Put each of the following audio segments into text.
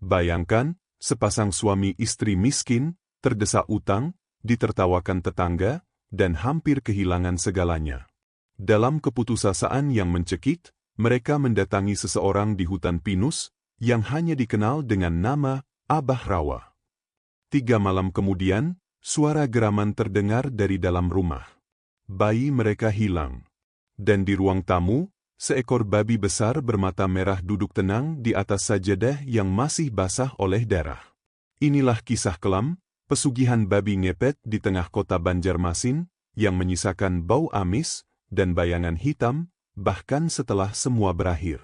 Bayangkan, sepasang suami istri miskin, terdesak utang, ditertawakan tetangga, dan hampir kehilangan segalanya. Dalam keputusasaan yang mencekik, mereka mendatangi seseorang di hutan pinus, yang hanya dikenal dengan nama Abah Rawa. 3 malam kemudian, suara geraman terdengar dari dalam rumah. Bayi mereka hilang. Dan di ruang tamu, seekor babi besar bermata merah duduk tenang di atas sajadah yang masih basah oleh darah. Inilah kisah kelam, pesugihan babi ngepet di tengah kota Banjarmasin, yang menyisakan bau amis dan bayangan hitam, bahkan setelah semua berakhir.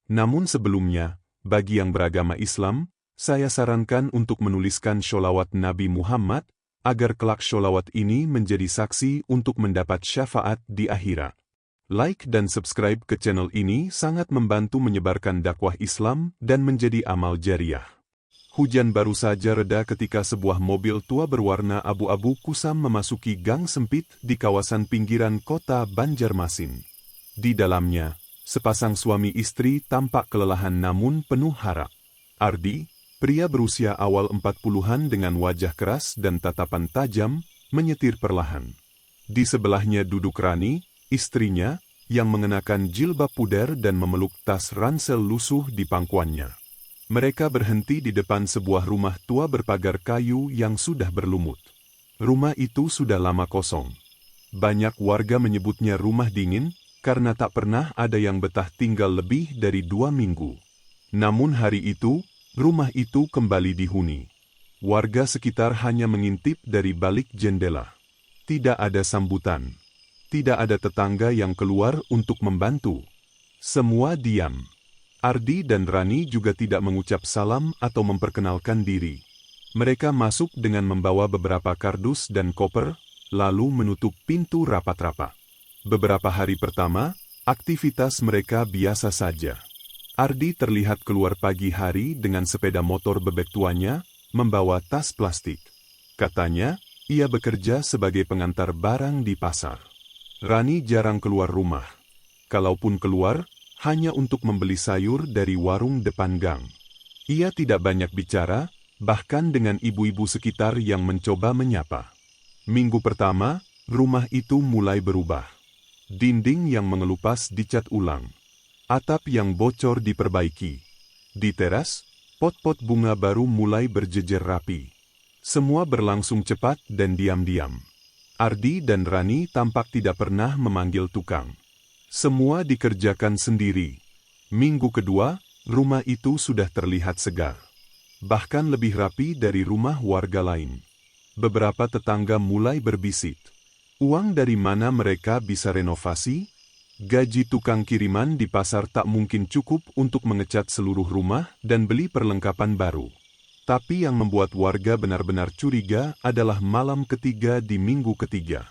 Namun sebelumnya, bagi yang beragama Islam, saya sarankan untuk menuliskan sholawat Nabi Muhammad, agar kelak sholawat ini menjadi saksi untuk mendapat syafaat di akhirat. Like dan subscribe ke channel ini sangat membantu menyebarkan dakwah Islam dan menjadi amal jariah. Hujan baru saja reda ketika sebuah mobil tua berwarna abu-abu kusam memasuki gang sempit di kawasan pinggiran kota Banjarmasin. Di dalamnya, sepasang suami istri tampak kelelahan namun penuh harap. Ardi, pria berusia awal 40-an dengan wajah keras dan tatapan tajam, menyetir perlahan. Di sebelahnya duduk Rani, istrinya, yang mengenakan jilbab pudar dan memeluk tas ransel lusuh di pangkuannya. Mereka berhenti di depan sebuah rumah tua berpagar kayu yang sudah berlumut. Rumah itu sudah lama kosong. Banyak warga menyebutnya rumah dingin, karena tak pernah ada yang betah tinggal lebih dari 2 minggu. Namun hari itu, rumah itu kembali dihuni. Warga sekitar hanya mengintip dari balik jendela. Tidak ada sambutan. Tidak ada tetangga yang keluar untuk membantu. Semua diam. Ardi dan Rani juga tidak mengucap salam atau memperkenalkan diri. Mereka masuk dengan membawa beberapa kardus dan koper, lalu menutup pintu rapat-rapat. Beberapa hari pertama, aktivitas mereka biasa saja. Ardi terlihat keluar pagi hari dengan sepeda motor bebek tuanya, membawa tas plastik. Katanya, ia bekerja sebagai pengantar barang di pasar. Rani jarang keluar rumah. Kalaupun keluar, hanya untuk membeli sayur dari warung depan gang. Ia tidak banyak bicara, bahkan dengan ibu-ibu sekitar yang mencoba menyapa. Minggu pertama, rumah itu mulai berubah. Dinding yang mengelupas dicat ulang. Atap yang bocor diperbaiki. Di teras, pot-pot bunga baru mulai berjejer rapi. Semua berlangsung cepat dan diam-diam. Ardi dan Rani tampak tidak pernah memanggil tukang. Semua dikerjakan sendiri. Minggu kedua, rumah itu sudah terlihat segar. Bahkan lebih rapi dari rumah warga lain. Beberapa tetangga mulai berbisik. Uang dari mana mereka bisa renovasi? Gaji tukang kiriman di pasar tak mungkin cukup untuk mengecat seluruh rumah dan beli perlengkapan baru. Tapi yang membuat warga benar-benar curiga adalah malam ketiga di minggu ketiga.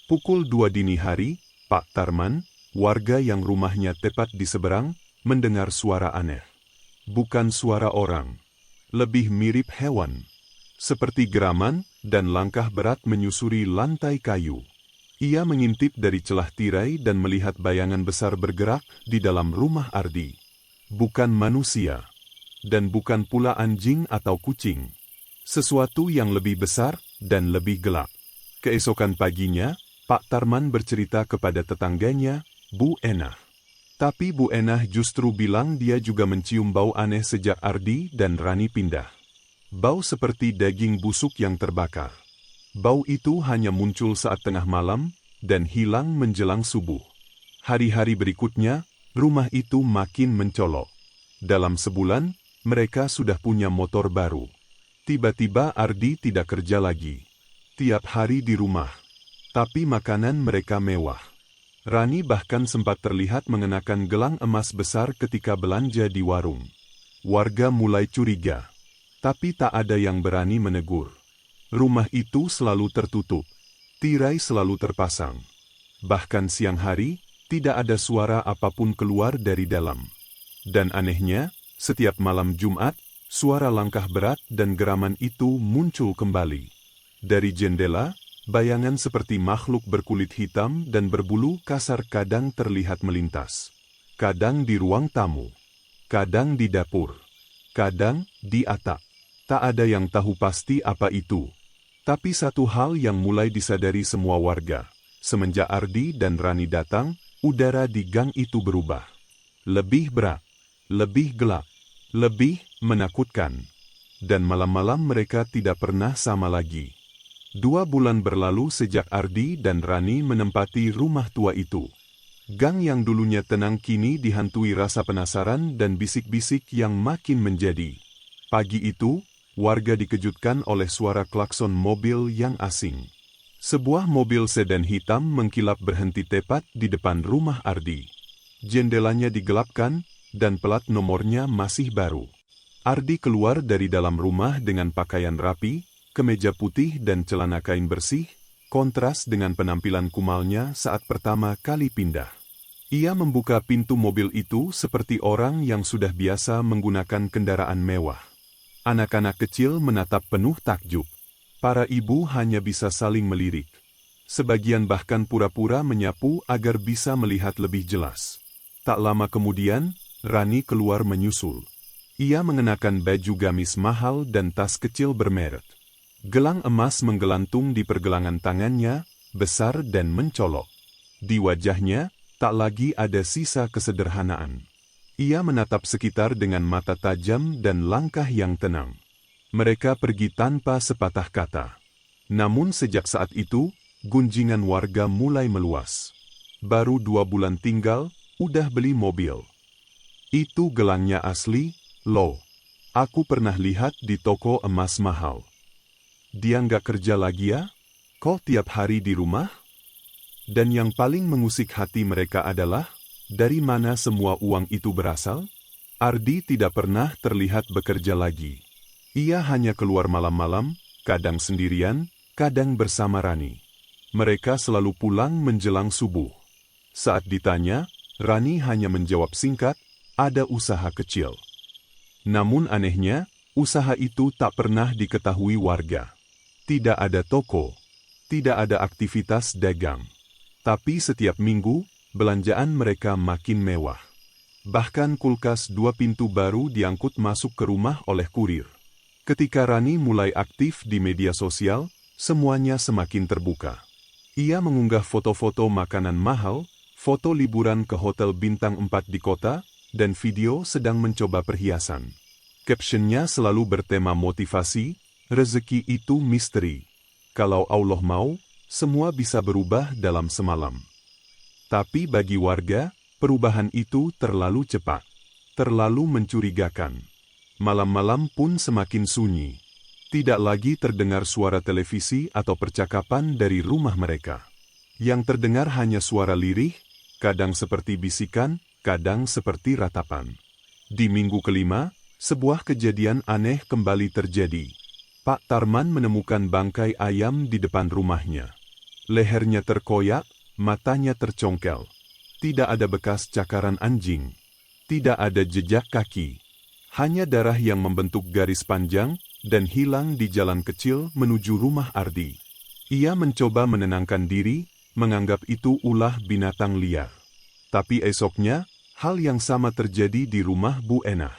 Pukul 2 dini hari, Pak Tarman, warga yang rumahnya tepat di seberang, mendengar suara aneh. Bukan suara orang. Lebih mirip hewan. Seperti geraman dan langkah berat menyusuri lantai kayu. Ia mengintip dari celah tirai dan melihat bayangan besar bergerak di dalam rumah Ardi. Bukan manusia. Dan bukan pula anjing atau kucing. Sesuatu yang lebih besar dan lebih gelap. Keesokan paginya, Pak Tarman bercerita kepada tetangganya, Bu Enah. Tapi Bu Enah justru bilang dia juga mencium bau aneh sejak Ardi dan Rani pindah. Bau seperti daging busuk yang terbakar. Bau itu hanya muncul saat tengah malam, dan hilang menjelang subuh. Hari-hari berikutnya, rumah itu makin mencolok. Dalam sebulan, mereka sudah punya motor baru. Tiba-tiba Ardi tidak kerja lagi. Tiap hari di rumah. Tapi makanan mereka mewah. Rani bahkan sempat terlihat mengenakan gelang emas besar ketika belanja di warung. Warga mulai curiga. Tapi tak ada yang berani menegur. Rumah itu selalu tertutup. Tirai selalu terpasang. Bahkan siang hari, tidak ada suara apapun keluar dari dalam. Dan anehnya, setiap malam Jumat, suara langkah berat dan geraman itu muncul kembali. Dari jendela, bayangan seperti makhluk berkulit hitam dan berbulu kasar kadang terlihat melintas. Kadang di ruang tamu. Kadang di dapur. kadang di atap. Tak ada yang tahu pasti apa itu. Tapi satu hal yang mulai disadari semua warga. Semenjak Ardi dan Rani datang, udara di gang itu berubah. Lebih berat, lebih gelap, lebih menakutkan. Dan malam-malam mereka tidak pernah sama lagi. 2 bulan berlalu sejak Ardi dan Rani menempati rumah tua itu. Gang yang dulunya tenang kini dihantui rasa penasaran dan bisik-bisik yang makin menjadi. Pagi itu, warga dikejutkan oleh suara klakson mobil yang asing. Sebuah mobil sedan hitam mengkilap berhenti tepat di depan rumah Ardi. Jendelanya digelapkan, dan plat nomornya masih baru. Ardi keluar dari dalam rumah dengan pakaian rapi, kemeja putih dan celana kain bersih, kontras dengan penampilan kumalnya saat pertama kali pindah. Ia membuka pintu mobil itu seperti orang yang sudah biasa menggunakan kendaraan mewah. Anak-anak kecil menatap penuh takjub. Para ibu hanya bisa saling melirik. Sebagian bahkan pura-pura menyapu agar bisa melihat lebih jelas. Tak lama kemudian, Rani keluar menyusul. Ia mengenakan baju gamis mahal dan tas kecil bermerek. Gelang emas menggelantung di pergelangan tangannya, besar dan mencolok. Di wajahnya, tak lagi ada sisa kesederhanaan. Ia menatap sekitar dengan mata tajam dan langkah yang tenang. Mereka pergi tanpa sepatah kata. Namun sejak saat itu, gunjingan warga mulai meluas. Baru 2 bulan tinggal, udah beli mobil. Itu gelangnya asli, loh. Aku pernah lihat di toko emas mahal. Dia nggak kerja lagi ya? Kok tiap hari di rumah? Dan yang paling mengusik hati mereka adalah, dari mana semua uang itu berasal? Ardi tidak pernah terlihat bekerja lagi. Ia hanya keluar malam-malam, kadang sendirian, kadang bersama Rani. Mereka selalu pulang menjelang subuh. Saat ditanya, Rani hanya menjawab singkat, ada usaha kecil. Namun anehnya, usaha itu tak pernah diketahui warga. Tidak ada toko, tidak ada aktivitas dagang. Tapi setiap minggu, belanjaan mereka makin mewah. Bahkan kulkas 2 pintu baru diangkut masuk ke rumah oleh kurir. Ketika Rani mulai aktif di media sosial, semuanya semakin terbuka. Ia mengunggah foto-foto makanan mahal, foto liburan ke hotel bintang 4 di kota, dan video sedang mencoba perhiasan. Captionnya selalu bertema motivasi, rezeki itu misteri. Kalau Allah mau, semua bisa berubah dalam semalam. Tapi bagi warga, perubahan itu terlalu cepat, terlalu mencurigakan. Malam-malam pun semakin sunyi. Tidak lagi terdengar suara televisi atau percakapan dari rumah mereka. Yang terdengar hanya suara lirih, kadang seperti bisikan, kadang seperti ratapan. Di minggu kelima, sebuah kejadian aneh kembali terjadi. Pak Tarman menemukan bangkai ayam di depan rumahnya. Lehernya terkoyak, matanya tercongkel. Tidak ada bekas cakaran anjing. Tidak ada jejak kaki. Hanya darah yang membentuk garis panjang dan hilang di jalan kecil menuju rumah Ardi. Ia mencoba menenangkan diri, menganggap itu ulah binatang liar. Tapi esoknya, hal yang sama terjadi di rumah Bu Enah.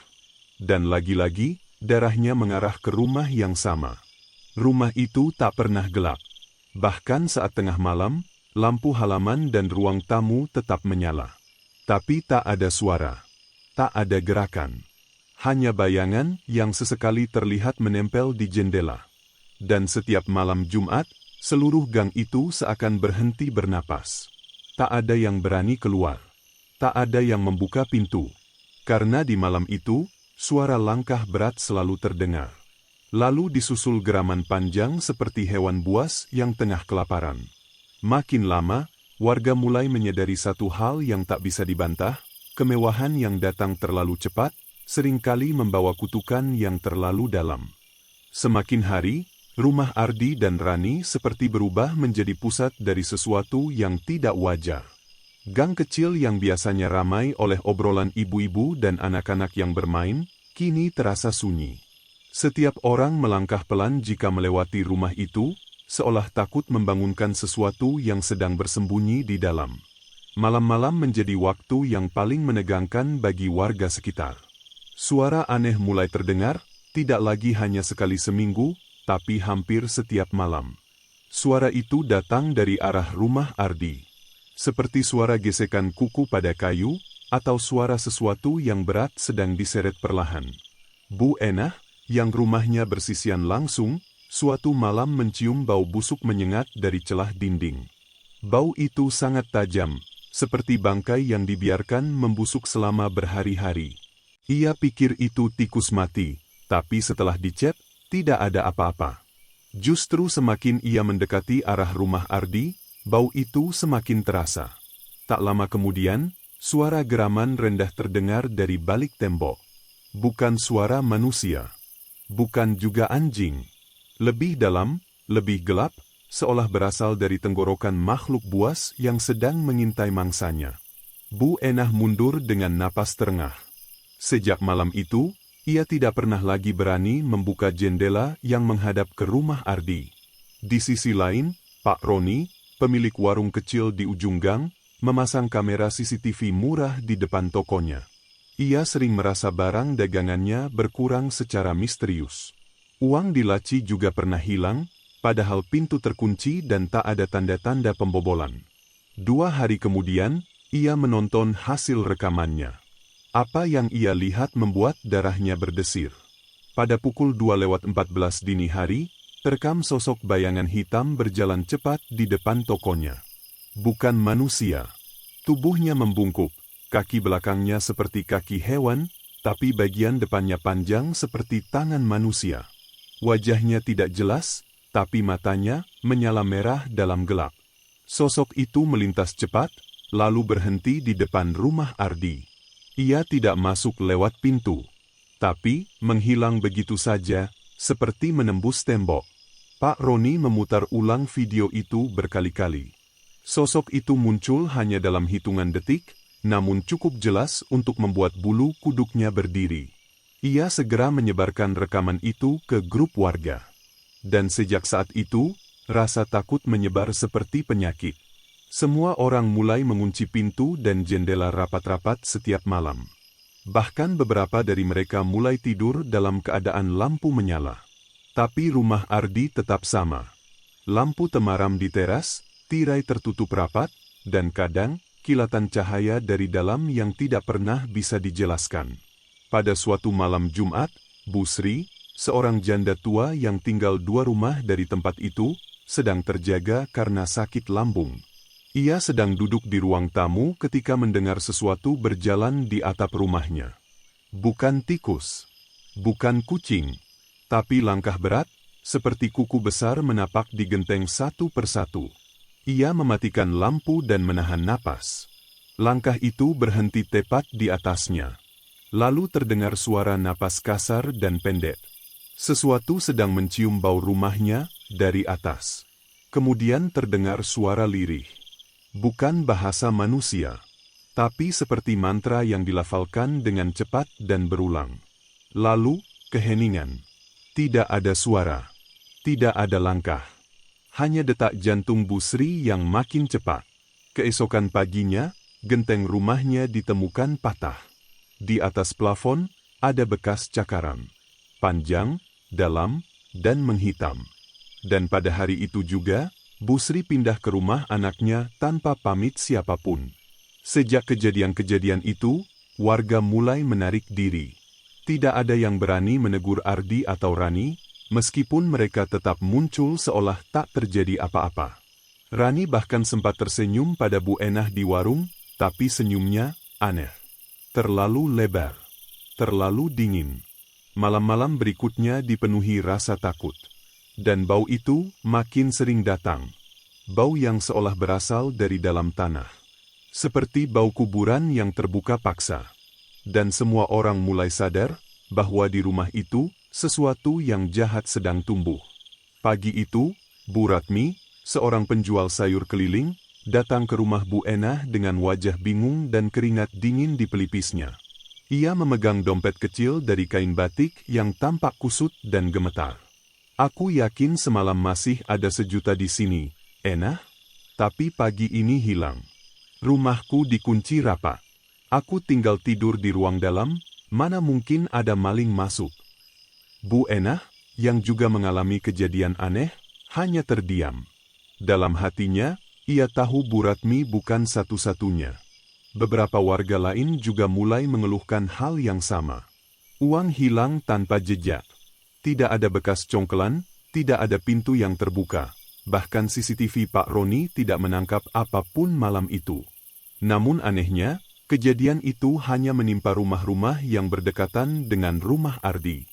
Dan lagi-lagi, darahnya mengarah ke rumah yang sama. Rumah itu tak pernah gelap. Bahkan saat tengah malam, lampu halaman dan ruang tamu tetap menyala. Tapi tak ada suara. Tak ada gerakan. Hanya bayangan yang sesekali terlihat menempel di jendela. Dan setiap malam Jumat, seluruh gang itu seakan berhenti bernapas. Tak ada yang berani keluar. Tak ada yang membuka pintu. Karena di malam itu, suara langkah berat selalu terdengar. Lalu disusul geraman panjang seperti hewan buas yang tengah kelaparan. Makin lama, warga mulai menyadari satu hal yang tak bisa dibantah, kemewahan yang datang terlalu cepat, seringkali membawa kutukan yang terlalu dalam. Semakin hari, rumah Ardi dan Rani seperti berubah menjadi pusat dari sesuatu yang tidak wajar. Gang kecil yang biasanya ramai oleh obrolan ibu-ibu dan anak-anak yang bermain, kini terasa sunyi. Setiap orang melangkah pelan jika melewati rumah itu, seolah takut membangunkan sesuatu yang sedang bersembunyi di dalam. Malam-malam menjadi waktu yang paling menegangkan bagi warga sekitar. Suara aneh mulai terdengar, tidak lagi hanya sekali seminggu, tapi hampir setiap malam. Suara itu datang dari arah rumah Ardi. Seperti suara gesekan kuku pada kayu, atau suara sesuatu yang berat sedang diseret perlahan. Bu Enah, yang rumahnya bersisian langsung, suatu malam mencium bau busuk menyengat dari celah dinding. Bau itu sangat tajam, seperti bangkai yang dibiarkan membusuk selama berhari-hari. Ia pikir itu tikus mati, tapi setelah dicek, tidak ada apa-apa. Justru semakin ia mendekati arah rumah Ardi, bau itu semakin terasa. Tak lama kemudian, suara geraman rendah terdengar dari balik tembok. Bukan suara manusia. Bukan juga anjing. Lebih dalam, lebih gelap, seolah berasal dari tenggorokan makhluk buas yang sedang mengintai mangsanya. Bu Enah mundur dengan napas terengah. Sejak malam itu, ia tidak pernah lagi berani membuka jendela yang menghadap ke rumah Ardi. Di sisi lain, Pak Roni, pemilik warung kecil di ujung gang, memasang kamera CCTV murah di depan tokonya. Ia sering merasa barang dagangannya berkurang secara misterius. Uang di laci juga pernah hilang, padahal pintu terkunci dan tak ada tanda-tanda pembobolan. 2 hari kemudian, ia menonton hasil rekamannya. Apa yang ia lihat membuat darahnya berdesir. Pada pukul 2:14 dini hari, terekam sosok bayangan hitam berjalan cepat di depan tokonya. Bukan manusia. Tubuhnya membungkuk, kaki belakangnya seperti kaki hewan, tapi bagian depannya panjang seperti tangan manusia. Wajahnya tidak jelas, tapi matanya menyala merah dalam gelap. Sosok itu melintas cepat, lalu berhenti di depan rumah Ardi. Ia tidak masuk lewat pintu, tapi menghilang begitu saja, seperti menembus tembok. Pak Roni memutar ulang video itu berkali-kali. Sosok itu muncul hanya dalam hitungan detik, namun cukup jelas untuk membuat bulu kuduknya berdiri. Ia segera menyebarkan rekaman itu ke grup warga. Dan sejak saat itu, rasa takut menyebar seperti penyakit. Semua orang mulai mengunci pintu dan jendela rapat-rapat setiap malam. Bahkan beberapa dari mereka mulai tidur dalam keadaan lampu menyala. Tapi rumah Ardi tetap sama. Lampu temaram di teras, tirai tertutup rapat, dan kadang, kilatan cahaya dari dalam yang tidak pernah bisa dijelaskan. Pada suatu malam Jumat, Bu Sri, seorang janda tua yang tinggal 2 rumah dari tempat itu, sedang terjaga karena sakit lambung. Ia sedang duduk di ruang tamu ketika mendengar sesuatu berjalan di atap rumahnya. Bukan tikus, bukan kucing, tapi langkah berat, seperti kuku besar menapak di genteng satu persatu. Ia mematikan lampu dan menahan napas. Langkah itu berhenti tepat di atasnya. Lalu terdengar suara napas kasar dan pendek. Sesuatu sedang mencium bau rumahnya dari atas. Kemudian terdengar suara lirih. Bukan bahasa manusia, tapi seperti mantra yang dilafalkan dengan cepat dan berulang. Lalu, keheningan. Tidak ada suara. Tidak ada langkah. Hanya detak jantung Bu Sri yang makin cepat. Keesokan paginya, genteng rumahnya ditemukan patah. Di atas plafon, ada bekas cakaran. Panjang, dalam, dan menghitam. Dan pada hari itu juga, Bu Sri pindah ke rumah anaknya tanpa pamit siapapun. Sejak kejadian-kejadian itu, warga mulai menarik diri. Tidak ada yang berani menegur Ardi atau Rani, meskipun mereka tetap muncul seolah tak terjadi apa-apa. Rani bahkan sempat tersenyum pada Bu Enah di warung, tapi senyumnya aneh. Terlalu lebar. Terlalu dingin. Malam-malam berikutnya dipenuhi rasa takut. Dan bau itu makin sering datang. Bau yang seolah berasal dari dalam tanah. Seperti bau kuburan yang terbuka paksa. Dan semua orang mulai sadar bahwa di rumah itu sesuatu yang jahat sedang tumbuh. Pagi itu, Bu Ratmi, seorang penjual sayur keliling, datang ke rumah Bu Enah dengan wajah bingung dan keringat dingin di pelipisnya. Ia memegang dompet kecil dari kain batik yang tampak kusut dan gemetar. Aku yakin semalam masih ada 1 juta di sini, Enah, tapi pagi ini hilang. Rumahku dikunci rapat. Aku tinggal tidur di ruang dalam, Mana mungkin ada maling masuk? Bu Enah, yang juga mengalami kejadian aneh, hanya terdiam. Dalam hatinya, ia tahu Bu Ratmi bukan satu-satunya. Beberapa warga lain juga mulai mengeluhkan hal yang sama. Uang hilang tanpa jejak. Tidak ada bekas congkelan, tidak ada pintu yang terbuka. Bahkan CCTV Pak Roni tidak menangkap apapun malam itu. Namun anehnya, kejadian itu hanya menimpa rumah-rumah yang berdekatan dengan rumah Ardi.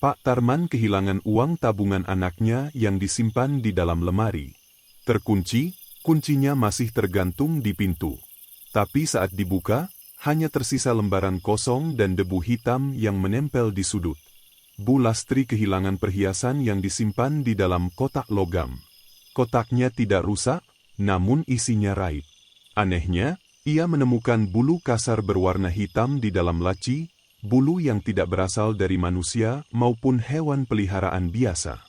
Pak Tarman kehilangan uang tabungan anaknya yang disimpan di dalam lemari. Terkunci, kuncinya masih tergantung di pintu. Tapi saat dibuka, hanya tersisa lembaran kosong dan debu hitam yang menempel di sudut. Bu Lastri kehilangan perhiasan yang disimpan di dalam kotak logam. Kotaknya tidak rusak, namun isinya raib. Anehnya, ia menemukan bulu kasar berwarna hitam di dalam laci, bulu yang tidak berasal dari manusia maupun hewan peliharaan biasa.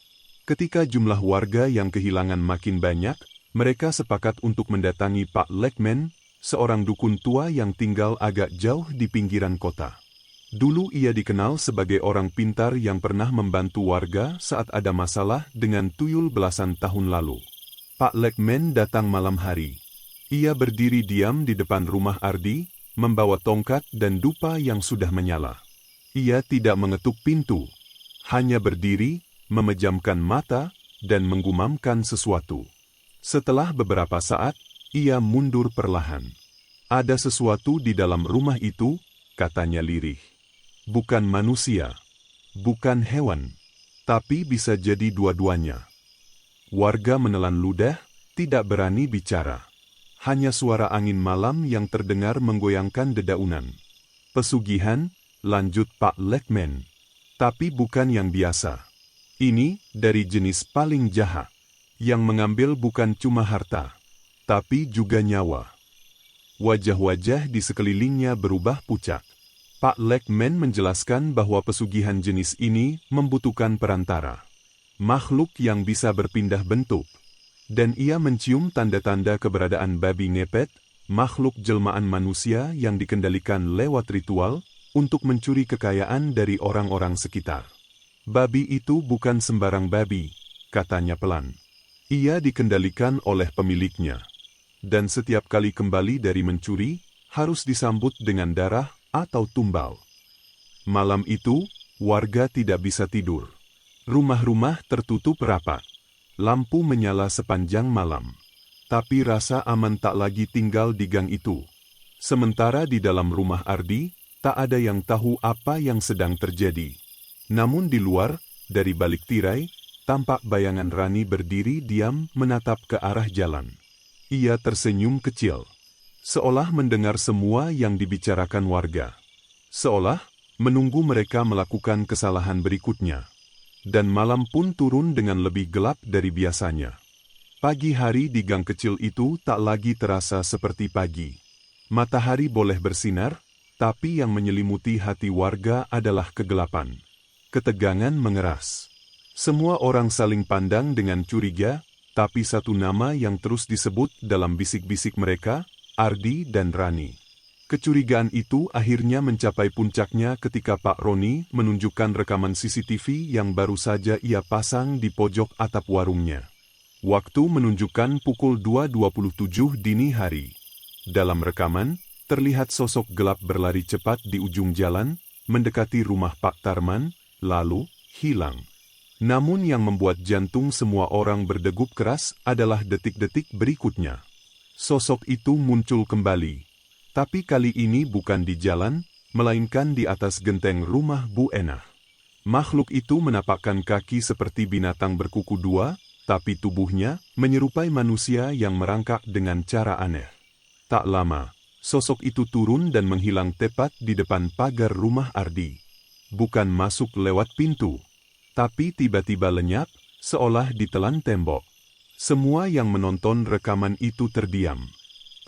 Ketika jumlah warga yang kehilangan makin banyak, mereka sepakat untuk mendatangi Pak Lekmen, seorang dukun tua yang tinggal agak jauh di pinggiran kota. Dulu ia dikenal sebagai orang pintar yang pernah membantu warga saat ada masalah dengan tuyul belasan tahun lalu. Pak Lekmen datang malam hari. Ia berdiri diam di depan rumah Ardi, membawa tongkat dan dupa yang sudah menyala. Ia tidak mengetuk pintu, hanya berdiri, memejamkan mata, dan menggumamkan sesuatu. Setelah beberapa saat, ia mundur perlahan. Ada sesuatu di dalam rumah itu, katanya lirih. Bukan manusia, bukan hewan, tapi bisa jadi dua-duanya. Warga menelan ludah, tidak berani bicara. Hanya suara angin malam yang terdengar menggoyangkan dedaunan. Pesugihan, lanjut Pak Lekmen. Tapi bukan yang biasa. Ini dari jenis paling jahat. Yang mengambil bukan cuma harta, tapi juga nyawa. Wajah-wajah di sekelilingnya berubah pucat. Pak Lekmen menjelaskan bahwa pesugihan jenis ini membutuhkan perantara. Makhluk yang bisa berpindah bentuk. Dan ia mencium tanda-tanda keberadaan babi ngepet, makhluk jelmaan manusia yang dikendalikan lewat ritual, untuk mencuri kekayaan dari orang-orang sekitar. Babi itu bukan sembarang babi, katanya pelan. Ia dikendalikan oleh pemiliknya. Dan setiap kali kembali dari mencuri, harus disambut dengan darah atau tumbal. Malam itu, warga tidak bisa tidur. Rumah-rumah tertutup rapat. Lampu menyala sepanjang malam. Tapi rasa aman tak lagi tinggal di gang itu. Sementara di dalam rumah Ardi, tak ada yang tahu apa yang sedang terjadi. Namun di luar, dari balik tirai, tampak bayangan Rani berdiri diam menatap ke arah jalan. Ia tersenyum kecil. Seolah mendengar semua yang dibicarakan warga. Seolah menunggu mereka melakukan kesalahan berikutnya. Dan malam pun turun dengan lebih gelap dari biasanya. Pagi hari di gang kecil itu tak lagi terasa seperti pagi. Matahari boleh bersinar, tapi yang menyelimuti hati warga adalah kegelapan. Ketegangan mengeras. Semua orang saling pandang dengan curiga, tapi satu nama yang terus disebut dalam bisik-bisik mereka, Ardi dan Rani. Kecurigaan itu akhirnya mencapai puncaknya ketika Pak Roni menunjukkan rekaman CCTV yang baru saja ia pasang di pojok atap warungnya. Waktu menunjukkan pukul 2.27 dini hari. Dalam rekaman, terlihat sosok gelap berlari cepat di ujung jalan, mendekati rumah Pak Tarman, lalu hilang. Namun yang membuat jantung semua orang berdegup keras adalah detik-detik berikutnya. Sosok itu muncul kembali. Tapi kali ini bukan di jalan, melainkan di atas genteng rumah Bu Enah. Makhluk itu menapakkan kaki seperti binatang berkuku dua, tapi tubuhnya menyerupai manusia yang merangkak dengan cara aneh. Tak lama, sosok itu turun dan menghilang tepat di depan pagar rumah Ardi. Bukan masuk lewat pintu, tapi tiba-tiba lenyap, seolah ditelan tembok. Semua yang menonton rekaman itu terdiam.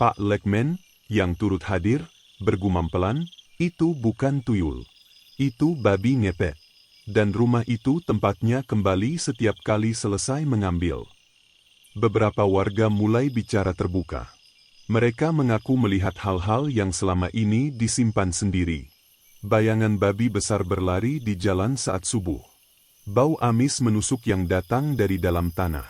Pak Lekmen, yang turut hadir, bergumam pelan, itu bukan tuyul. Itu babi ngepet. Dan rumah itu tempatnya kembali setiap kali selesai mengambil. Beberapa warga mulai bicara terbuka. Mereka mengaku melihat hal-hal yang selama ini disimpan sendiri. Bayangan babi besar berlari di jalan saat subuh. Bau amis menusuk yang datang dari dalam tanah.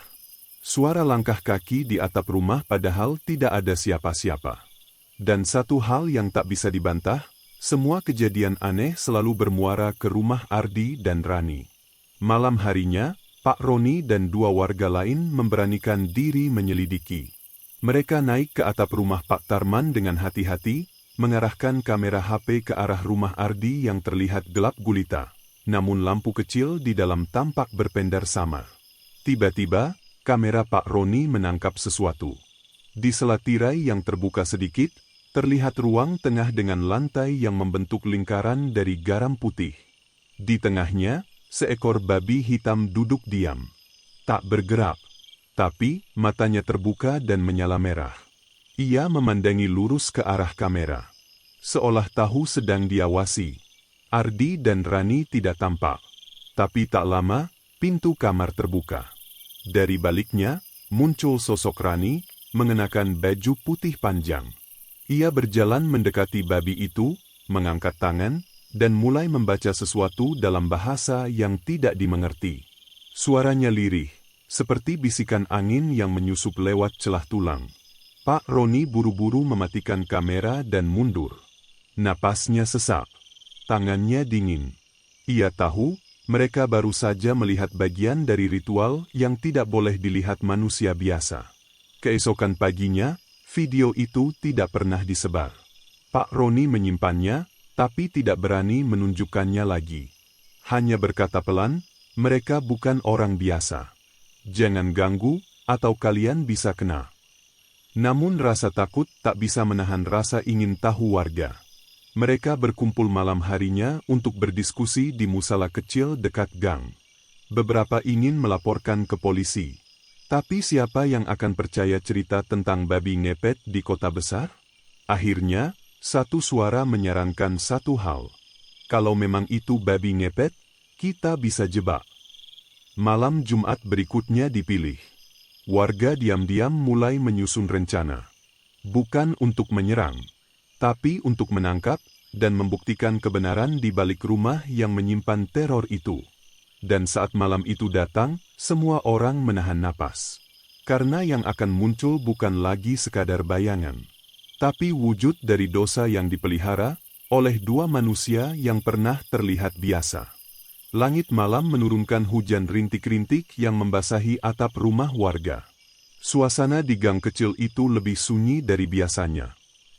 Suara langkah kaki di atap rumah padahal tidak ada siapa-siapa. Dan satu hal yang tak bisa dibantah, semua kejadian aneh selalu bermuara ke rumah Ardi dan Rani. Malam harinya, Pak Roni dan dua warga lain memberanikan diri menyelidiki. Mereka naik ke atap rumah Pak Tarman dengan hati-hati, mengarahkan kamera HP ke arah rumah Ardi yang terlihat gelap gulita, namun lampu kecil di dalam tampak berpendar samar. Tiba-tiba, kamera Pak Roni menangkap sesuatu. Di sela tirai yang terbuka sedikit, terlihat ruang tengah dengan lantai yang membentuk lingkaran dari garam putih. Di tengahnya, seekor babi hitam duduk diam. Tak bergerak, tapi matanya terbuka dan menyala merah. Ia memandangi lurus ke arah kamera, seolah tahu sedang diawasi. Ardi dan Rani tidak tampak. Tapi tak lama, pintu kamar terbuka. Dari baliknya, muncul sosok Rani, mengenakan baju putih panjang. Ia berjalan mendekati babi itu, mengangkat tangan, dan mulai membaca sesuatu dalam bahasa yang tidak dimengerti. Suaranya lirih, seperti bisikan angin yang menyusup lewat celah tulang. Pak Roni buru-buru mematikan kamera dan mundur. Napasnya sesak. Tangannya dingin. Ia tahu, mereka baru saja melihat bagian dari ritual yang tidak boleh dilihat manusia biasa. Keesokan paginya, video itu tidak pernah disebar. Pak Roni menyimpannya, tapi tidak berani menunjukkannya lagi. Hanya berkata pelan, mereka bukan orang biasa. Jangan ganggu, atau kalian bisa kena. Namun rasa takut tak bisa menahan rasa ingin tahu warga. Mereka berkumpul malam harinya untuk berdiskusi di musala kecil dekat gang. Beberapa ingin melaporkan ke polisi. Tapi siapa yang akan percaya cerita tentang babi ngepet di kota besar? Akhirnya, satu suara menyarankan satu hal. Kalau memang itu babi ngepet, kita bisa jebak. Malam Jumat berikutnya dipilih. Warga diam-diam mulai menyusun rencana. Bukan untuk menyerang, tapi untuk menangkap dan membuktikan kebenaran di balik rumah yang menyimpan teror itu. Dan saat malam itu datang, semua orang menahan napas. Karena yang akan muncul bukan lagi sekadar bayangan, tapi wujud dari dosa yang dipelihara oleh dua manusia yang pernah terlihat biasa. Langit malam menurunkan hujan rintik-rintik yang membasahi atap rumah warga. Suasana di gang kecil itu lebih sunyi dari biasanya.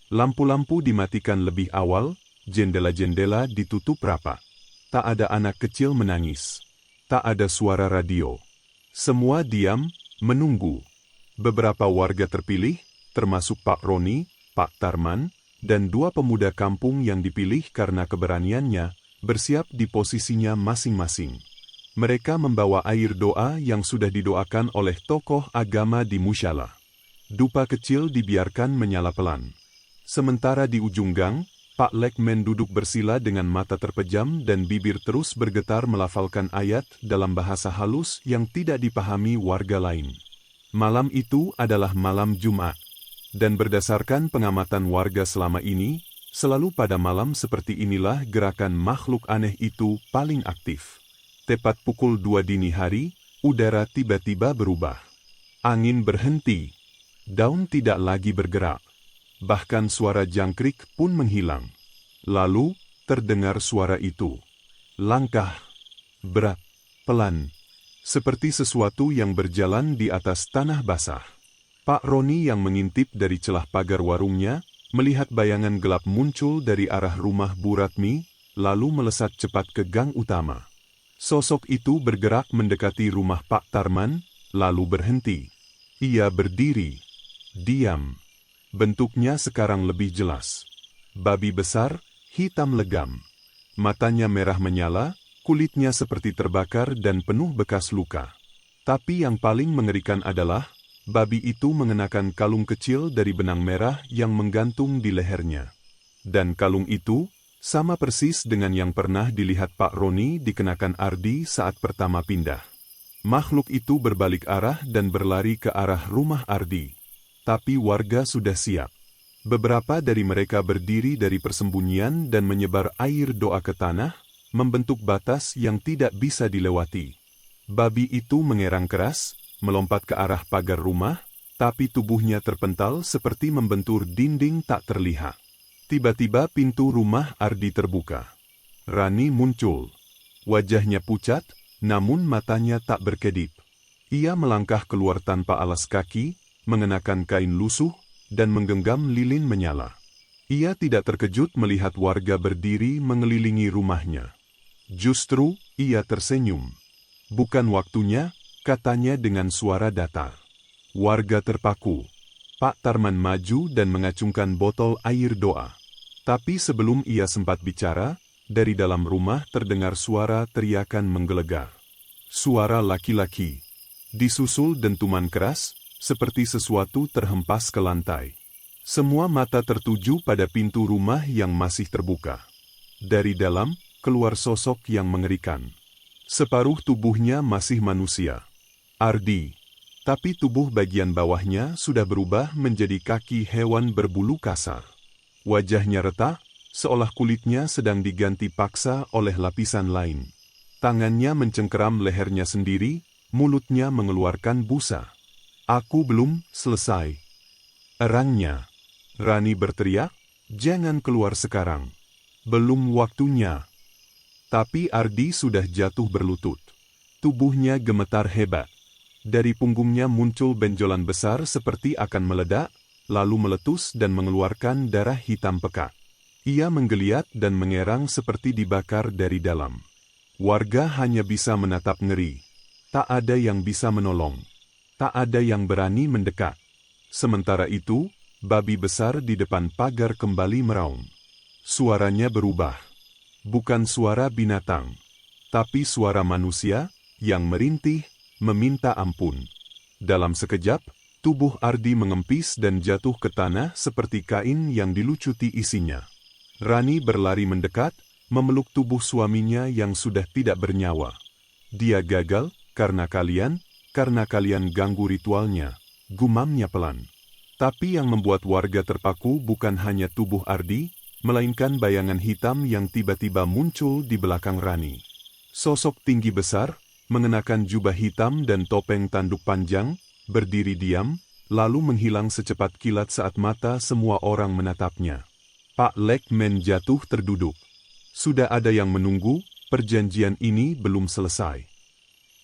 Lampu-lampu dimatikan lebih awal, jendela-jendela ditutup rapat. Tak ada anak kecil menangis. Tak ada suara radio. Semua diam, menunggu. Beberapa warga terpilih, termasuk Pak Roni, Pak Tarman, dan dua pemuda kampung yang dipilih karena keberaniannya, bersiap di posisinya masing-masing. Mereka membawa air doa yang sudah didoakan oleh tokoh agama di musyala. Dupa kecil dibiarkan menyala pelan. Sementara di ujung gang, Pak Lekmen duduk bersila dengan mata terpejam dan bibir terus bergetar melafalkan ayat dalam bahasa halus yang tidak dipahami warga lain. Malam itu adalah malam Jumat. Dan berdasarkan pengamatan warga selama ini, selalu pada malam seperti inilah gerakan makhluk aneh itu paling aktif. Tepat pukul 2 dini hari, udara tiba-tiba berubah. Angin berhenti. Daun tidak lagi bergerak. Bahkan suara jangkrik pun menghilang. Lalu, terdengar suara itu. Langkah. Berat. Pelan. Seperti sesuatu yang berjalan di atas tanah basah. Pak Roni yang mengintip dari celah pagar warungnya, melihat bayangan gelap muncul dari arah rumah Bu Ratmi, lalu melesat cepat ke gang utama. Sosok itu bergerak mendekati rumah Pak Tarman, lalu berhenti. Ia berdiri. Diam. Bentuknya sekarang lebih jelas. Babi besar, hitam legam. Matanya merah menyala, kulitnya seperti terbakar dan penuh bekas luka. Tapi yang paling mengerikan adalah, babi itu mengenakan kalung kecil dari benang merah yang menggantung di lehernya. Dan kalung itu, sama persis dengan yang pernah dilihat Pak Roni dikenakan Ardi saat pertama pindah. Makhluk itu berbalik arah dan berlari ke arah rumah Ardi. Tapi warga sudah siap. Beberapa dari mereka berdiri dari persembunyian dan menyebar air doa ke tanah, membentuk batas yang tidak bisa dilewati. Babi itu mengerang keras, melompat ke arah pagar rumah, tapi tubuhnya terpental seperti membentur dinding tak terlihat. Tiba-tiba pintu rumah Ardi terbuka. Rani muncul. Wajahnya pucat, namun matanya tak berkedip. Ia melangkah keluar tanpa alas kaki, mengenakan kain lusuh, dan menggenggam lilin menyala. Ia tidak terkejut melihat warga berdiri mengelilingi rumahnya. Justru, ia tersenyum. Bukan waktunya, katanya dengan suara datar. Warga terpaku. Pak Tarman maju dan mengacungkan botol air doa. Tapi sebelum ia sempat bicara, dari dalam rumah terdengar suara teriakan menggelegar. Suara laki-laki. Disusul dentuman keras, seperti sesuatu terhempas ke lantai. Semua mata tertuju pada pintu rumah yang masih terbuka. Dari dalam, keluar sosok yang mengerikan. Separuh tubuhnya masih manusia. Ardi. Tapi tubuh bagian bawahnya sudah berubah menjadi kaki hewan berbulu kasar. Wajahnya retak, seolah kulitnya sedang diganti paksa oleh lapisan lain. Tangannya mencengkeram lehernya sendiri, mulutnya mengeluarkan busa. Aku belum selesai. Erangnya. Rani berteriak, jangan keluar sekarang. Belum waktunya. Tapi Ardi sudah jatuh berlutut. Tubuhnya gemetar hebat. Dari punggungnya muncul benjolan besar seperti akan meledak, lalu meletus dan mengeluarkan darah hitam pekat. Ia menggeliat dan mengerang seperti dibakar dari dalam. Warga hanya bisa menatap ngeri. Tak ada yang bisa menolong. Tak ada yang berani mendekat. Sementara itu, babi besar di depan pagar kembali meraung. Suaranya berubah. Bukan suara binatang, tapi suara manusia yang merintih, meminta ampun. Dalam sekejap, tubuh Ardi mengempis dan jatuh ke tanah seperti kain yang dilucuti isinya. Rani berlari mendekat, memeluk tubuh suaminya yang sudah tidak bernyawa. Dia gagal, karena kalian ganggu ritualnya, gumamnya pelan. Tapi yang membuat warga terpaku bukan hanya tubuh Ardi, melainkan bayangan hitam yang tiba-tiba muncul di belakang Rani. Sosok tinggi besar, mengenakan jubah hitam dan topeng tanduk panjang, berdiri diam, lalu menghilang secepat kilat saat mata semua orang menatapnya. Pak Lekmen jatuh terduduk. Sudah ada yang menunggu, perjanjian ini belum selesai.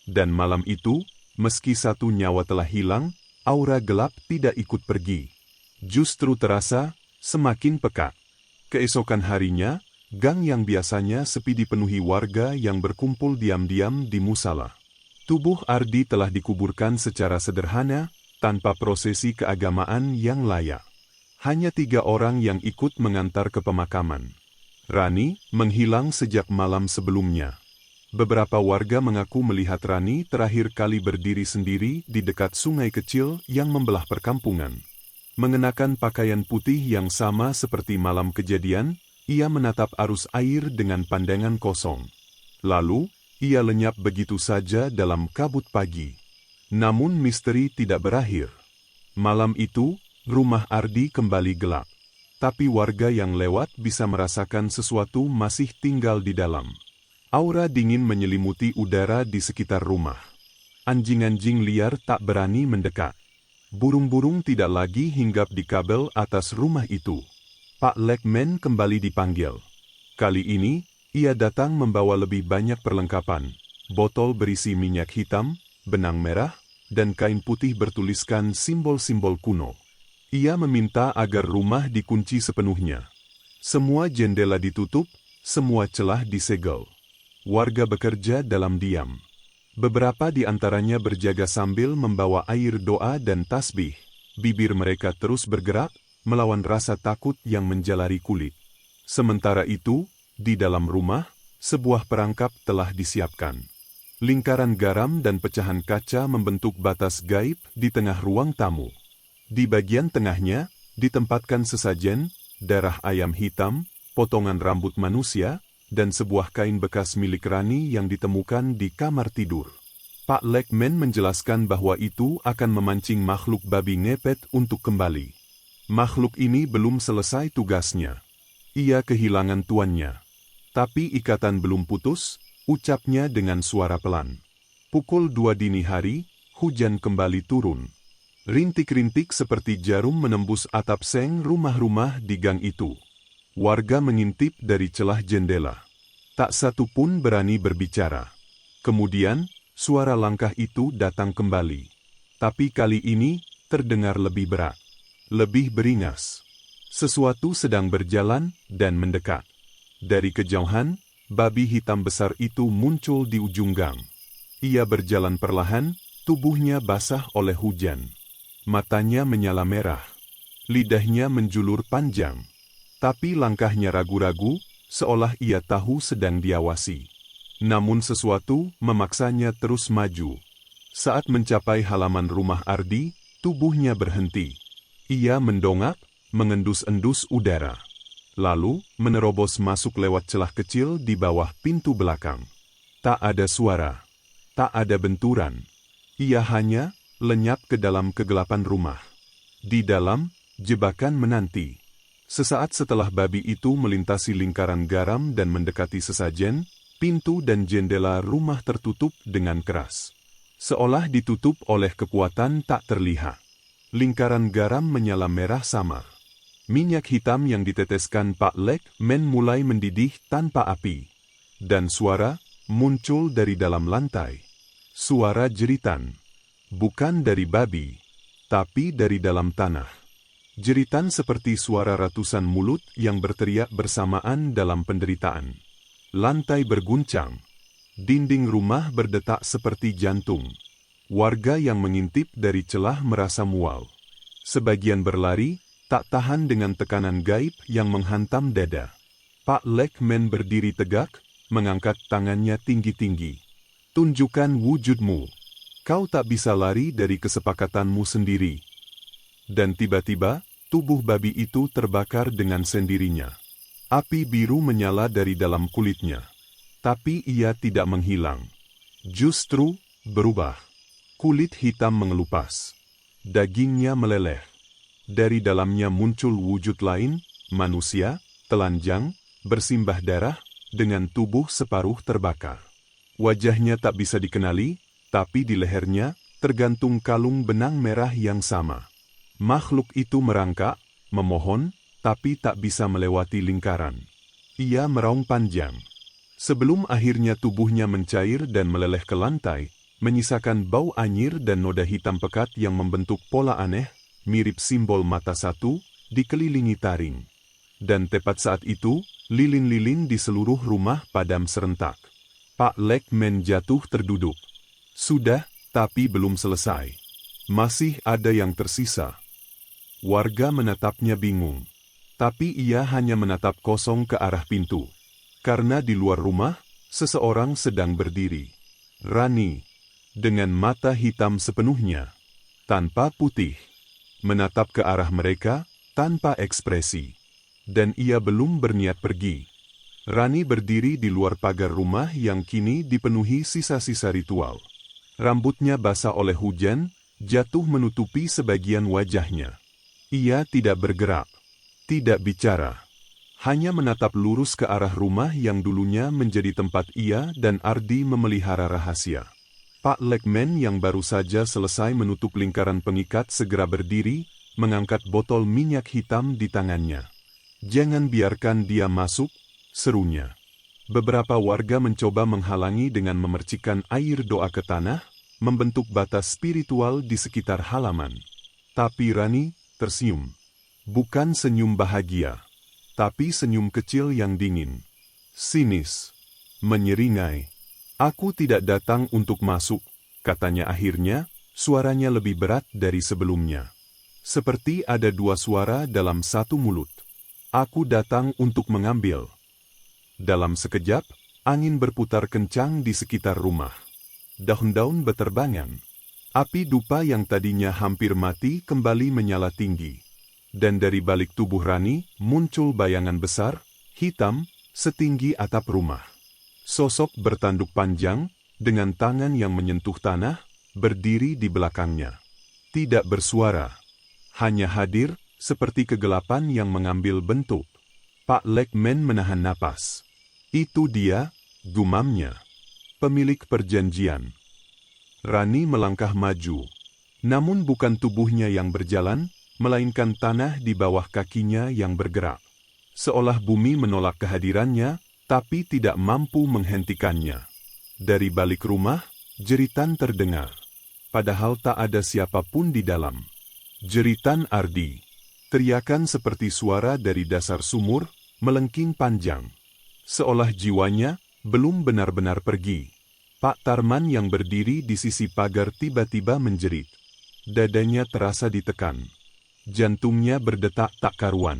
Dan malam itu, meski satu nyawa telah hilang, aura gelap tidak ikut pergi. Justru terasa semakin pekat. Keesokan harinya, gang yang biasanya sepi dipenuhi warga yang berkumpul diam-diam di musala. Tubuh Ardi telah dikuburkan secara sederhana, tanpa prosesi keagamaan yang layak. Hanya 3 orang yang ikut mengantar ke pemakaman. Rani menghilang sejak malam sebelumnya. Beberapa warga mengaku melihat Rani terakhir kali berdiri sendiri di dekat sungai kecil yang membelah perkampungan. Mengenakan pakaian putih yang sama seperti malam kejadian, ia menatap arus air dengan pandangan kosong. Lalu, ia lenyap begitu saja dalam kabut pagi. Namun misteri tidak berakhir. Malam itu, rumah Ardi kembali gelap. Tapi warga yang lewat bisa merasakan sesuatu masih tinggal di dalam. Aura dingin menyelimuti udara di sekitar rumah. Anjing-anjing liar tak berani mendekat. Burung-burung tidak lagi hinggap di kabel atas rumah itu. Pak Lekmen kembali dipanggil. Kali ini, ia datang membawa lebih banyak perlengkapan. Botol berisi minyak hitam, benang merah, dan kain putih bertuliskan simbol-simbol kuno. Ia meminta agar rumah dikunci sepenuhnya. Semua jendela ditutup, semua celah disegel. Warga bekerja dalam diam. Beberapa di antaranya berjaga sambil membawa air doa dan tasbih. Bibir mereka terus bergerak, melawan rasa takut yang menjalari kulit. Sementara itu, di dalam rumah, sebuah perangkap telah disiapkan. Lingkaran garam dan pecahan kaca membentuk batas gaib di tengah ruang tamu. Di bagian tengahnya, ditempatkan sesajen, darah ayam hitam, potongan rambut manusia, dan sebuah kain bekas milik Rani yang ditemukan di kamar tidur. Pak Lekmen menjelaskan bahwa itu akan memancing makhluk babi ngepet untuk kembali. Makhluk ini belum selesai tugasnya. Ia kehilangan tuannya. Tapi ikatan belum putus, ucapnya dengan suara pelan. Pukul 2 dini hari, hujan kembali turun. Rintik-rintik seperti jarum menembus atap seng rumah-rumah di gang itu. Warga mengintip dari celah jendela. Tak satu pun berani berbicara. Kemudian, suara langkah itu datang kembali. Tapi kali ini, terdengar lebih berat. Lebih beringas. Sesuatu sedang berjalan dan mendekat. Dari kejauhan, babi hitam besar itu muncul di ujung gang. Ia berjalan perlahan, tubuhnya basah oleh hujan. Matanya menyala merah. Lidahnya menjulur panjang. Tapi langkahnya ragu-ragu, seolah ia tahu sedang diawasi. Namun sesuatu memaksanya terus maju. Saat mencapai halaman rumah Ardi, tubuhnya berhenti. Ia mendongak, mengendus-endus udara. Lalu, menerobos masuk lewat celah kecil di bawah pintu belakang. Tak ada suara. Tak ada benturan. Ia hanya lenyap ke dalam kegelapan rumah. Di dalam, jebakan menanti. Sesaat setelah babi itu melintasi lingkaran garam dan mendekati sesajen, pintu dan jendela rumah tertutup dengan keras. Seolah ditutup oleh kekuatan tak terlihat. Lingkaran garam menyala merah samar. Minyak hitam yang diteteskan Pak Lek Men mulai mendidih tanpa api. Dan suara muncul dari dalam lantai. Suara jeritan. Bukan dari babi, tapi dari dalam tanah. Jeritan seperti suara ratusan mulut yang berteriak bersamaan dalam penderitaan. Lantai berguncang. Dinding rumah berdetak seperti jantung. Warga yang mengintip dari celah merasa mual. Sebagian berlari, tak tahan dengan tekanan gaib yang menghantam dada. Pak Lek Men berdiri tegak, mengangkat tangannya tinggi-tinggi. Tunjukkan wujudmu. Kau tak bisa lari dari kesepakatanmu sendiri. Dan tiba-tiba, tubuh babi itu terbakar dengan sendirinya. Api biru menyala dari dalam kulitnya. Tapi ia tidak menghilang. Justru, berubah. Kulit hitam mengelupas. Dagingnya meleleh. Dari dalamnya muncul wujud lain, manusia, telanjang, bersimbah darah, dengan tubuh separuh terbakar. Wajahnya tak bisa dikenali, tapi di lehernya, tergantung kalung benang merah yang sama. Makhluk itu merangkak, memohon, tapi tak bisa melewati lingkaran. Ia meraung panjang. Sebelum akhirnya tubuhnya mencair dan meleleh ke lantai, menyisakan bau anyir dan noda hitam pekat yang membentuk pola aneh, mirip simbol mata satu, dikelilingi taring. Dan tepat saat itu, lilin-lilin di seluruh rumah padam serentak. Pak Lek Men jatuh terduduk. Sudah, tapi belum selesai. Masih ada yang tersisa. Warga menatapnya bingung. Tapi ia hanya menatap kosong ke arah pintu. Karena di luar rumah, seseorang sedang berdiri. Rani. Dengan mata hitam sepenuhnya, tanpa putih, menatap ke arah mereka, tanpa ekspresi. Dan ia belum berniat pergi. Rani berdiri di luar pagar rumah yang kini dipenuhi sisa-sisa ritual. Rambutnya basah oleh hujan, jatuh menutupi sebagian wajahnya. Ia tidak bergerak, tidak bicara. Hanya menatap lurus ke arah rumah yang dulunya menjadi tempat ia dan Ardi memelihara rahasia. Pak Lek Men yang baru saja selesai menutup lingkaran pengikat segera berdiri, mengangkat botol minyak hitam di tangannya. Jangan biarkan dia masuk, serunya. Beberapa warga mencoba menghalangi dengan memercikkan air doa ke tanah, membentuk batas spiritual di sekitar halaman. Tapi Rani tersenyum. Bukan senyum bahagia, tapi senyum kecil yang dingin. Sinis. Menyeringai. Aku tidak datang untuk masuk, katanya akhirnya, suaranya lebih berat dari sebelumnya. Seperti ada dua suara dalam satu mulut. Aku datang untuk mengambil. Dalam sekejap, angin berputar kencang di sekitar rumah. Daun-daun beterbangan. Api dupa yang tadinya hampir mati kembali menyala tinggi. Dan dari balik tubuh Rani, muncul bayangan besar, hitam, setinggi atap rumah. Sosok bertanduk panjang, dengan tangan yang menyentuh tanah, berdiri di belakangnya. Tidak bersuara. Hanya hadir, seperti kegelapan yang mengambil bentuk. Pak Lekmen menahan napas. Itu dia, gumamnya. Pemilik perjanjian. Rani melangkah maju. Namun bukan tubuhnya yang berjalan, melainkan tanah di bawah kakinya yang bergerak. Seolah bumi menolak kehadirannya, tapi tidak mampu menghentikannya. Dari balik rumah, jeritan terdengar. Padahal tak ada siapapun di dalam. Jeritan Ardi. Teriakan seperti suara dari dasar sumur, melengking panjang. Seolah jiwanya belum benar-benar pergi. Pak Tarman yang berdiri di sisi pagar tiba-tiba menjerit. Dadanya terasa ditekan. Jantungnya berdetak tak karuan.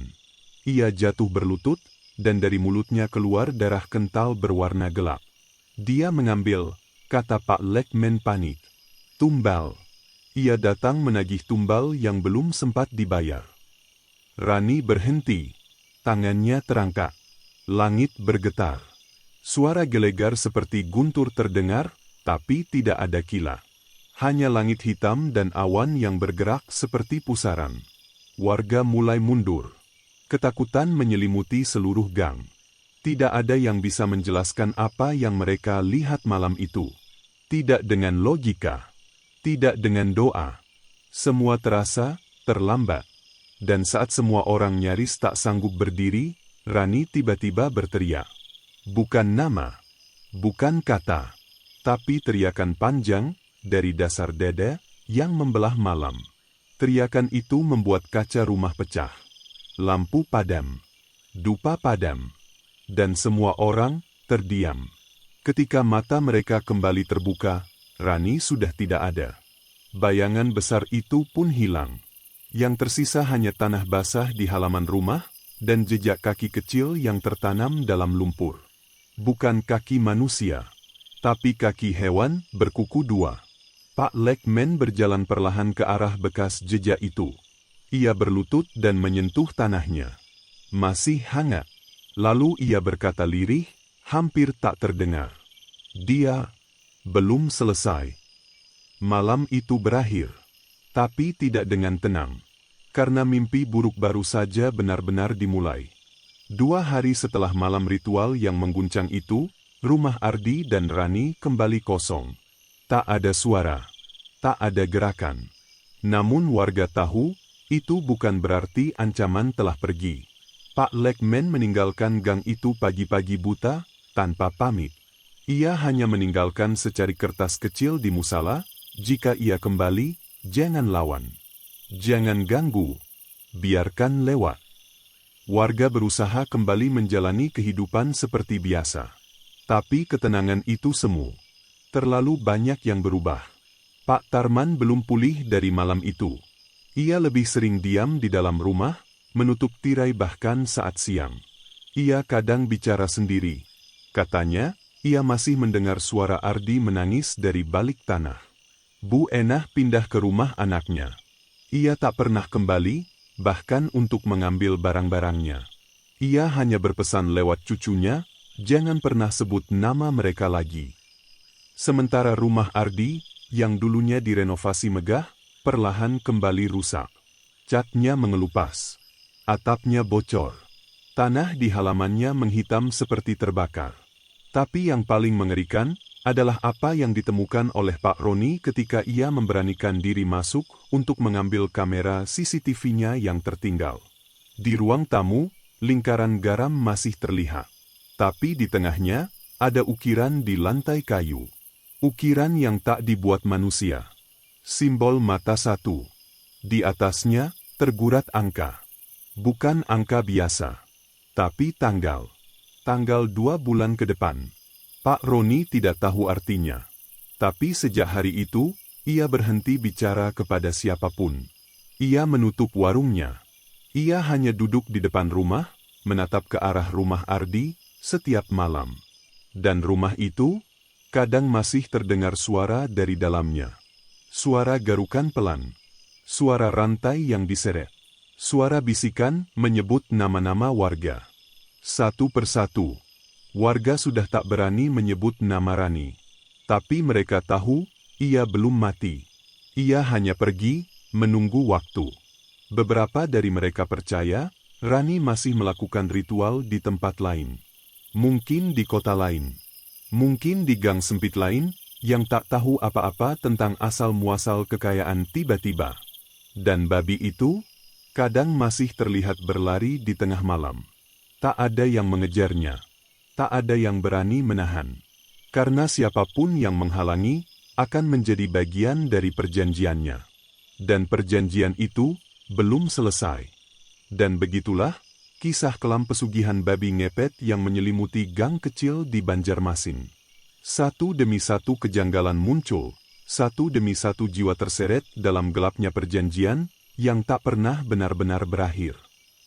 Ia jatuh berlutut, dan dari mulutnya keluar darah kental berwarna gelap. Dia mengambil, kata Pak Lekmen panik. Tumbal. Ia datang menagih tumbal yang belum sempat dibayar. Rani berhenti. Tangannya terangkat. Langit bergetar. Suara gelegar seperti guntur terdengar, tapi tidak ada kilat. Hanya langit hitam dan awan yang bergerak seperti pusaran. Warga mulai mundur. Ketakutan menyelimuti seluruh gang. Tidak ada yang bisa menjelaskan apa yang mereka lihat malam itu. Tidak dengan logika. Tidak dengan doa. Semua terasa terlambat. Dan saat semua orang nyaris tak sanggup berdiri, Rani tiba-tiba berteriak. Bukan nama, bukan kata, tapi teriakan panjang dari dasar dada yang membelah malam. Teriakan itu membuat kaca rumah pecah. Lampu padam, dupa padam, dan semua orang terdiam. Ketika mata mereka kembali terbuka, Rani sudah tidak ada. Bayangan besar itu pun hilang. Yang tersisa hanya tanah basah di halaman rumah dan jejak kaki kecil yang tertanam dalam lumpur. Bukan kaki manusia, tapi kaki hewan berkuku dua. Pak Lekmen berjalan perlahan ke arah bekas jejak itu. Ia berlutut dan menyentuh tanahnya. Masih hangat. Lalu ia berkata lirih, hampir tak terdengar. Dia belum selesai. Malam itu berakhir, tapi tidak dengan tenang. Karena mimpi buruk baru saja benar-benar dimulai. 2 hari setelah malam ritual yang mengguncang itu, rumah Ardi dan Rani kembali kosong. Tak ada suara, tak ada gerakan. Namun warga tahu, itu bukan berarti ancaman telah pergi. Pak Lekmen meninggalkan gang itu pagi-pagi buta, tanpa pamit. Ia hanya meninggalkan secari kertas kecil di musala, jika ia kembali, jangan lawan. Jangan ganggu, biarkan lewat. Warga berusaha kembali menjalani kehidupan seperti biasa. Tapi ketenangan itu semu. Terlalu banyak yang berubah. Pak Tarman belum pulih dari malam itu. Ia lebih sering diam di dalam rumah, menutup tirai bahkan saat siang. Ia kadang bicara sendiri. Katanya, ia masih mendengar suara Ardi menangis dari balik tanah. Bu Enah pindah ke rumah anaknya. Ia tak pernah kembali, bahkan untuk mengambil barang-barangnya. Ia hanya berpesan lewat cucunya, jangan pernah sebut nama mereka lagi. Sementara rumah Ardi, yang dulunya direnovasi megah, perlahan kembali rusak. Catnya mengelupas. Atapnya bocor. Tanah di halamannya menghitam seperti terbakar. Tapi yang paling mengerikan, adalah apa yang ditemukan oleh Pak Roni ketika ia memberanikan diri masuk untuk mengambil kamera CCTV-nya yang tertinggal. Di ruang tamu, lingkaran garam masih terlihat. Tapi di tengahnya, ada ukiran di lantai kayu. Ukiran yang tak dibuat manusia. Simbol mata satu. Di atasnya, tergurat angka. Bukan angka biasa, tapi tanggal. Tanggal 2 bulan ke depan. Pak Roni tidak tahu artinya. Tapi sejak hari itu, ia berhenti bicara kepada siapapun. Ia menutup warungnya. Ia hanya duduk di depan rumah, menatap ke arah rumah Ardi, setiap malam. Dan rumah itu, kadang masih terdengar suara dari dalamnya. Suara garukan pelan. Suara rantai yang diseret. Suara bisikan menyebut nama-nama warga. Satu persatu. Warga sudah tak berani menyebut nama Rani. Tapi mereka tahu, ia belum mati. Ia hanya pergi, menunggu waktu. Beberapa dari mereka percaya, Rani masih melakukan ritual di tempat lain. Mungkin di kota lain. Mungkin di gang sempit lain, yang tak tahu apa-apa tentang asal-muasal kekayaan tiba-tiba. Dan babi itu, kadang masih terlihat berlari di tengah malam. Tak ada yang mengejarnya. Tak ada yang berani menahan. Karena siapapun yang menghalangi, akan menjadi bagian dari perjanjiannya. Dan perjanjian itu, belum selesai. Dan begitulah, kisah kelam pesugihan babi ngepet yang menyelimuti gang kecil di Banjarmasin. Satu demi satu kejanggalan muncul, satu demi satu jiwa terseret dalam gelapnya perjanjian, yang tak pernah benar-benar berakhir.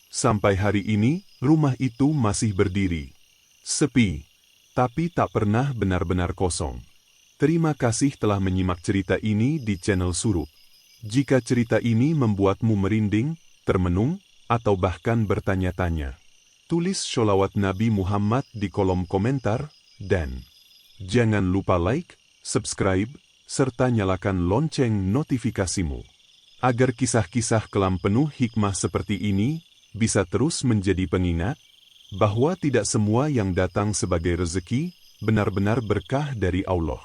Sampai hari ini, rumah itu masih berdiri. Sepi, tapi tak pernah benar-benar kosong. Terima kasih telah menyimak cerita ini di channel Surup. Jika cerita ini membuatmu merinding, termenung, atau bahkan bertanya-tanya, tulis sholawat Nabi Muhammad di kolom komentar, dan jangan lupa like, subscribe, serta nyalakan lonceng notifikasimu. Agar kisah-kisah kelam penuh hikmah seperti ini, bisa terus menjadi pengingat, bahwa tidak semua yang datang sebagai rezeki, benar-benar berkah dari Allah.